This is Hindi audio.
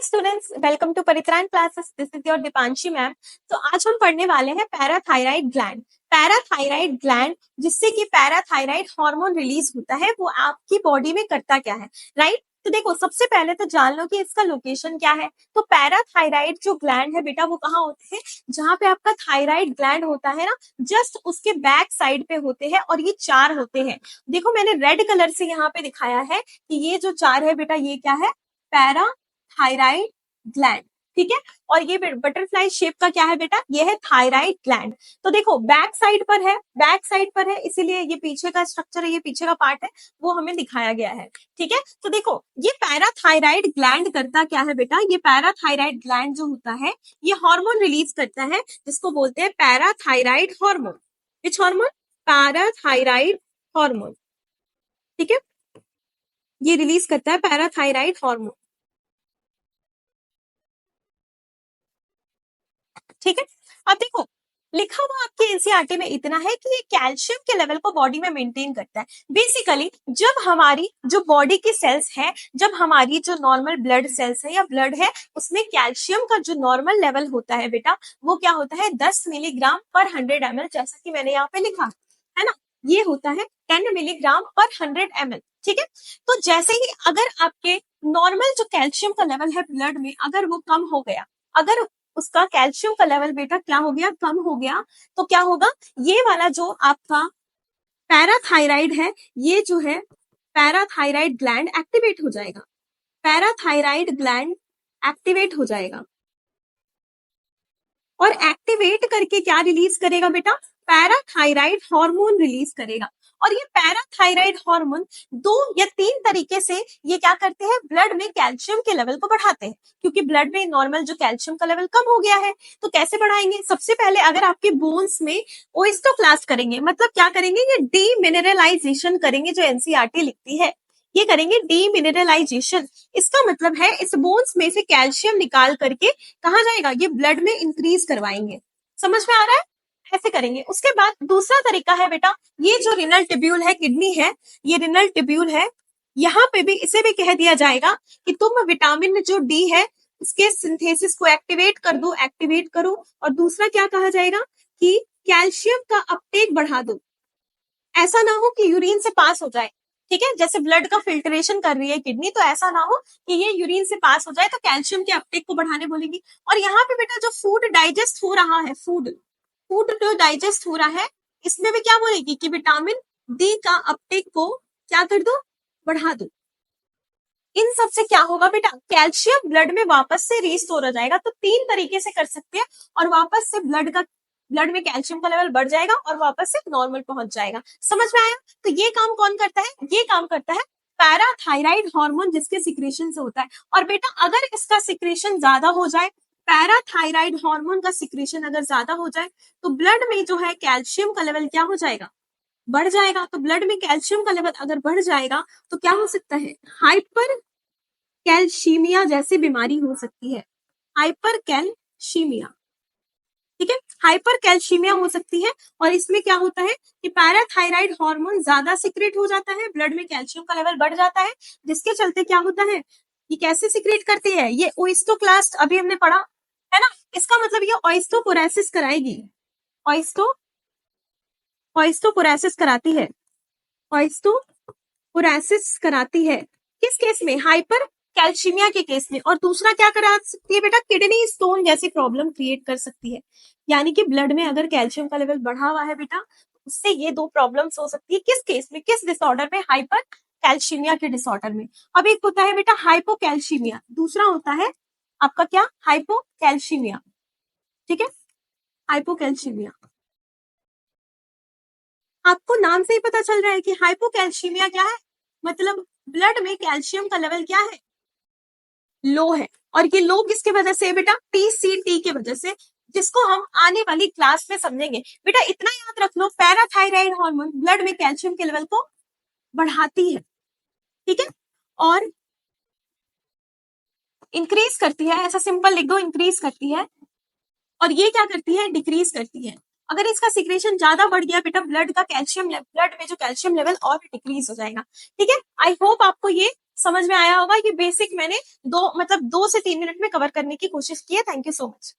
Students, welcome to Paritran classes. This is your Deepanshi ma'am. तो आज हम पढ़ने वाले हैं पैराथायराइड ग्लैंड। पैराथायराइड ग्लैंड जिससे कि पैराथायराइड हार्मोन रिलीज होता है, वो आपकी बॉडी में करता क्या है, राइट? तो देखो, सबसे पहले तो जान लो कि इसका लोकेशन क्या है। तो पैराथायराइड जो ग्लैंड है बेटा, वो कहाँ होते हैं? जहां पे आपका थायराइड ग्लैंड होता है ना, जस्ट उसके बैक साइड पे होते हैं, और ये 4 होते हैं। देखो, मैंने रेड कलर से यहाँ पे दिखाया है कि ये जो 4 है बेटा, ये क्या है? पैरा थायराइड ग्लैंड, ठीक है। और ये बटरफ्लाई शेप का क्या है बेटा? ये है थायराइड ग्लैंड। तो देखो, बैक साइड पर है, बैक साइड पर है, इसीलिए ये पीछे का स्ट्रक्चर है, ये पीछे का पार्ट है, वो हमें दिखाया गया है, ठीक है। तो देखो, ये पैराथायराइड ग्लैंड करता क्या है बेटा? ये पैराथायराइड ग्लैंड जो होता है, ये हार्मोन रिलीज करता है, जिसको बोलते हैं parathyroid hormone. Which hormone? Parathyroid hormone, ठीक है। ये रिलीज करता है पैराथायराइड हार्मोन, ठीक है। अब देखो, लिखा हुआ आपके एनसीईआरटी में इतना है कि ये कैल्शियम के लेवल को बॉडी में मेंटेन करता है। बेसिकली जब हमारी जो बॉडी की सेल्स है, जब हमारी जो नॉर्मल ब्लड सेल्स है या ब्लड है, उसमें कैल्शियम का जो नॉर्मल लेवल होता है बेटा, वो क्या होता है? 10 मिलीग्राम पर 100 ml, जैसा कि मैंने यहाँ पे लिखा है ना, ये होता है 10 मिलीग्राम पर 100 ml, ठीक है। तो जैसे ही अगर आपके नॉर्मल जो कैल्शियम का लेवल है ब्लड में, अगर वो कम हो गया, अगर उसका कैल्शियम का लेवल बेटा क्या हो गया? कम हो गया, तो क्या होगा? ये वाला जो आपका पैराथायराइड है, ये जो है पैराथायराइड ग्लैंड एक्टिवेट हो जाएगा। पैराथायराइड ग्लैंड एक्टिवेट हो जाएगा, और एक्टिवेट करके क्या रिलीज करेगा बेटा? पैराथायराइड हार्मोन रिलीज करेगा। और ये पैराथायराइड हार्मोन 2 या 3 तरीके से ये क्या करते हैं? ब्लड में कैल्शियम के लेवल को बढ़ाते हैं, क्योंकि ब्लड में नॉर्मल जो कैल्शियम का लेवल कम हो गया है। तो कैसे बढ़ाएंगे? सबसे पहले अगर आपके बोन्स में ओएस्टोक्लास्ट करेंगे, मतलब क्या करेंगे? ये डीमिनरलाइजेशन करेंगे, जो एनसीईआरटी लिखती है, ये करेंगे डीमिनरलाइजेशन। इसका मतलब है इस बोन्स में से कैल्शियम निकाल करके कहा जाएगा? ये ब्लड में इंक्रीज करवाएंगे। समझ में आ रहा है? ऐसे करेंगे। उसके बाद दूसरा तरीका है बेटा, ये जो रिनल टिब्यूल है, किडनी है, ये रिनल टिब्यूल है, यहाँ पे भी इसे भी कह दिया जाएगा कि तुम विटामिन जो डी है, उसके सिंथेसिस को एक्टिवेट कर दो, एक्टिवेट करो। और दूसरा क्या कहा जाएगा? कि कैल्शियम का अपटेक बढ़ा दो। ऐसा ना हो कि यूरिन से पास हो जाए, ठीक है। जैसे ब्लड का फिल्ट्रेशन कर रही है किडनी, तो ऐसा ना हो कि ये यूरिन से पास हो जाए, तो कैल्शियम के अपटेक को बढ़ाने बोलेगी। और यहाँ पे बेटा जो फूड डाइजेस्ट हो रहा है, फूड जो डाइजेस्ट हो रहा है, इसमें भी क्या बोलेगी? कि विटामिन डी का अपटेक को क्या कर दो? बढ़ा दो। इन सब से क्या होगा बेटा? कैल्शियम ब्लड में वापस से रिस्टोर हो जाएगा। तो 3 तरीके से कर सकते हैं, और वापस से ब्लड में कैल्शियम का लेवल बढ़ जाएगा और वापस से नॉर्मल पहुंच जाएगा। समझ में आया? तो ये काम कौन करता है? ये काम करता है पैराथायराइड हार्मोन, जिसके सिक्रेशन से होता है। और बेटा अगर इसका सिक्रेशन ज्यादा हो जाए, पैराथायराइड हार्मोन का सिक्रेशन अगर ज्यादा हो जाए, तो ब्लड में जो है कैल्शियम का लेवल क्या हो जाएगा? बढ़ जाएगा। तो ब्लड में कैल्शियम का लेवल अगर बढ़ जाएगा, तो क्या हो सकता है? हाइपर कैल्शीमिया जैसी बीमारी हो सकती है। हाइपर कैल्शीमिया, ठीक है, हाइपर कैल्शीमिया हो सकती है। और इसमें क्या होता है कि पैराथायराइड हार्मोन ज्यादा सिक्रेट हो जाता है, ब्लड में कैल्शियम का लेवल बढ़ जाता है, जिसके चलते क्या होता है? ये कैसे सिक्रेट करती है? ये ओइस्टोक्लास्ट अभी हमने पढ़ा है ना, इसका मतलब ये ऑइस्टोपोरेसिस कराएगी। ऑइस्टो ऑइस्टोपोरेसिस कराती है, ऑइस्टोपोरेसिस कराती है। किस केस में? हाइपर कैल्शीमिया के केस में। और दूसरा क्या करा सकती है बेटा? किडनी स्टोन जैसी प्रॉब्लम क्रिएट कर सकती है। यानी कि ब्लड में अगर कैल्शियम का लेवल बढ़ा हुआ है बेटा, उससे ये 2 प्रॉब्लम्स हो सकती है। किस केस में? किस डिसऑर्डर में? हाइपर कैल्शीमिया के डिसऑर्डर में। अब एक होता है बेटा हाइपोकैल्शीमिया, दूसरा होता है आपका क्या? हाइपोकैल्शीमिया, ठीक है, हाइपोकैल्शीमिया। आपको नाम से ही पता चल रहा है कि हाइपोकैल्शीमिया क्या है, मतलब ब्लड में कैल्शियम का लेवल क्या है? लो है। और ये लो किसके वजह से है बेटा? पीसीटी के वजह से, जिसको हम आने वाली क्लास में समझेंगे। बेटा इतना याद रख लो, पैराथायराइड हार्मोन ब्लड में कैल्शियम के लेवल को बढ़ाती है, ठीक है, और इंक्रीज करती है। ऐसा सिंपल लिख दो, इंक्रीज करती है। और ये क्या करती है? डिक्रीज करती है। अगर इसका सिक्रेशन ज्यादा बढ़ गया बेटा, ब्लड में जो कैल्शियम लेवल और भी डिक्रीज हो जाएगा, ठीक है। आई होप आपको ये समझ में आया होगा। ये बेसिक मैंने 2 से 3 मिनट में कवर करने की कोशिश की है। Thank you so much.